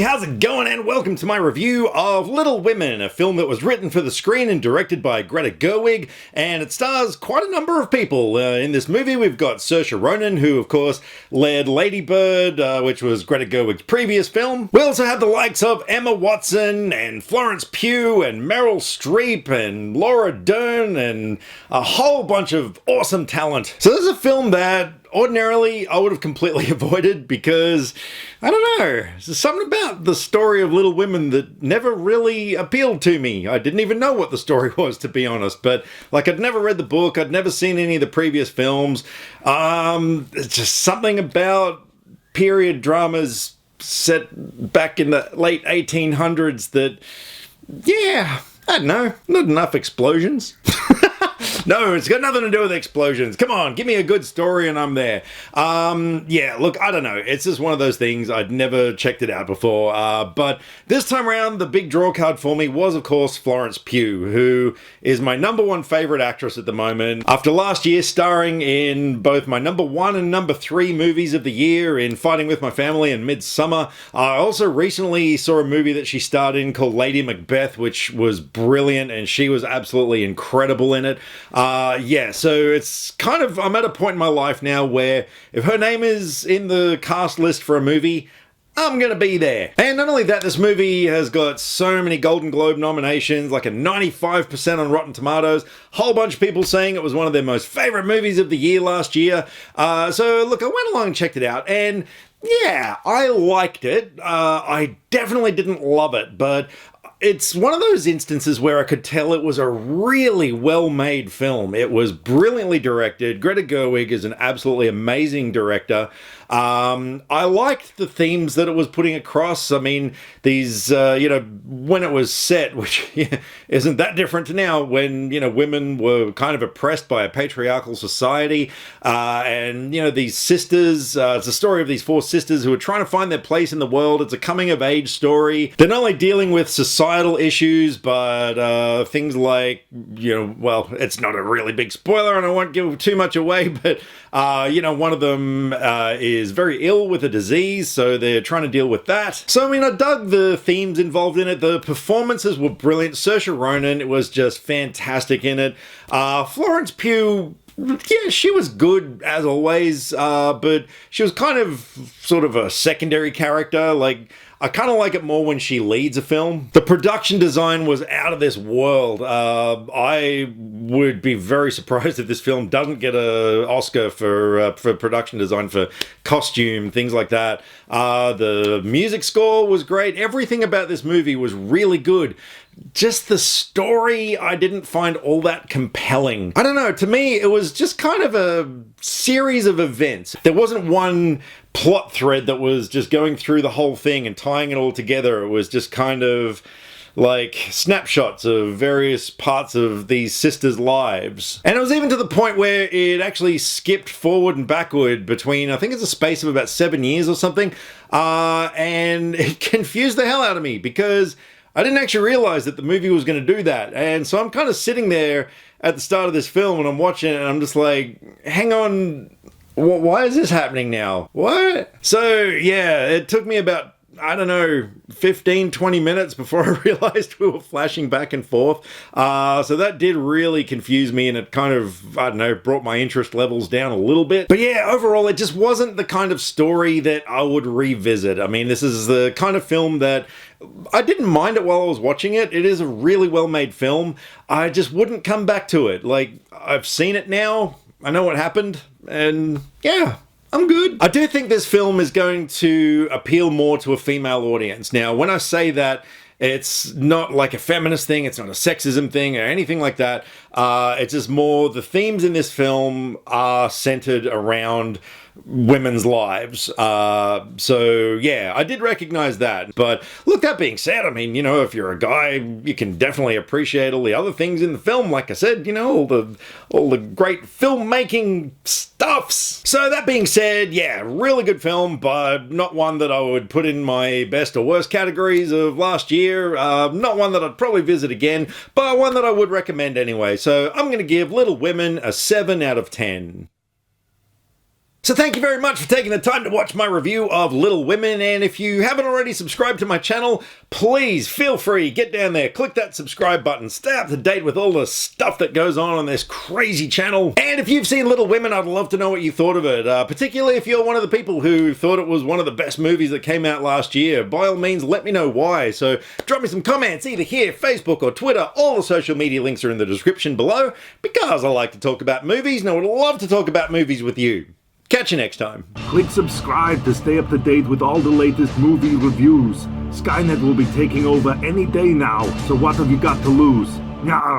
how's it going, and welcome to my review of Little Women, a film that was written for the screen and directed by Greta Gerwig, and it stars quite a number of people. In this movie we've got Saoirse Ronan, who of course led Lady Bird, which was Greta Gerwig's previous film. We also have the likes of Emma Watson and Florence Pugh and Meryl Streep and Laura Dern and a whole bunch of awesome talent. So this is a film that ordinarily I would have completely avoided because, I don't know, there's something about the story of Little Women that never really appealed to me. I didn't even know what the story was, to be honest, but like I'd never read the book, I'd never seen any of the previous films. It's just something about period dramas set back in the late 1800s that, yeah, I don't know, not enough explosions. No, it's got nothing to do with explosions. Come on, give me a good story and I'm there. Yeah, look, I don't know. It's just one of those things. I'd never checked it out before. But this time around, the big draw card for me was, of course, Florence Pugh, who is my #1 favorite actress at the moment. After last year starring in both my #1 and #3 movies of the year in Fighting With My Family and Midsummer, I also recently saw a movie that she starred in called Lady Macbeth, which was brilliant, and she was absolutely incredible in it. Yeah, so it's kind of, I'm at a point in my life now where if her name is in the cast list for a movie, I'm gonna be there. And not only that, this movie has got so many Golden Globe nominations, like a 95% on Rotten Tomatoes, whole bunch of people saying it was one of their most favorite movies of the year last year. So look, I went along and checked it out, and yeah, I liked it. I definitely didn't love it, but it's one of those instances where I could tell it was a really well-made film. It was brilliantly directed. Greta Gerwig is an absolutely amazing director. I liked the themes that it was putting across. I mean, these, when it was set, which isn't that different to now, when, women were kind of oppressed by a patriarchal society. And, these sisters, it's a story of these 4 sisters who are trying to find their place in the world. It's a coming-of-age story. They're not only dealing with societal issues, but things like, well, it's not a really big spoiler and I won't give too much away, but, one of them is very ill with a disease, so they're trying to deal with that. So, I mean, I dug the themes involved in it. The performances were brilliant. Saoirse Ronan was just fantastic in it. Florence Pugh, yeah, she was good as always, but she was kind of sort of a secondary character. Like, I kind of like it more when she leads a film. The production design was out of this world. I would be very surprised if this film doesn't get an Oscar for production design, for costume, things like that. The music score was great. Everything about this movie was really good. Just the story I didn't find all that compelling. I don't know, to me it was just kind of a series of events. There wasn't one plot thread that was just going through the whole thing and tying it all together. It was just kind of like snapshots of various parts of these sisters' lives. And it was even to the point where it actually skipped forward and backward between, I think it's a space of about 7 years or something, and it confused the hell out of me because I didn't actually realize that the movie was going to do that. And so I'm kind of sitting there at the start of this film and I'm watching it and I'm just like, hang on, why is this happening now? What? So yeah, it took me about, I don't know, 15, 20 minutes before I realized we were flashing back and forth. So that did really confuse me and it kind of, I don't know, brought my interest levels down a little bit. But yeah, overall, it just wasn't the kind of story that I would revisit. I mean, this is the kind of film that I didn't mind it while I was watching it. It is a really well-made film. I just wouldn't come back to it. Like, I've seen it now. I know what happened. And yeah, I'm good. I do think this film is going to appeal more to a female audience. Now, when I say that, it's not like a feminist thing, it's not a sexism thing or anything like that. It's just more the themes in this film are centered around women's lives. So yeah, I did recognize that. But look, that being said, I mean, if you're a guy, you can definitely appreciate all the other things in the film. Like I said, all the great filmmaking stuffs. So that being said, yeah, really good film, but not one that I would put in my best or worst categories of last year. Not one that I'd probably visit again, but one that I would recommend anyway. So I'm going to give Little Women a 7 out of 10. So thank you very much for taking the time to watch my review of Little Women, and if you haven't already subscribed to my channel, please feel free, get down there, click that subscribe button, stay up to date with all the stuff that goes on this crazy channel. And if you've seen Little Women, I'd love to know what you thought of it, particularly if you're one of the people who thought it was one of the best movies that came out last year. By all means, let me know why. So drop me some comments either here, Facebook or Twitter. All the social media links are in the description below, because I like to talk about movies and I would love to talk about movies with you. Catch you next time. Click subscribe to stay up to date with all the latest movie reviews. Skynet will be taking over any day now, so what have you got to lose? Nyah.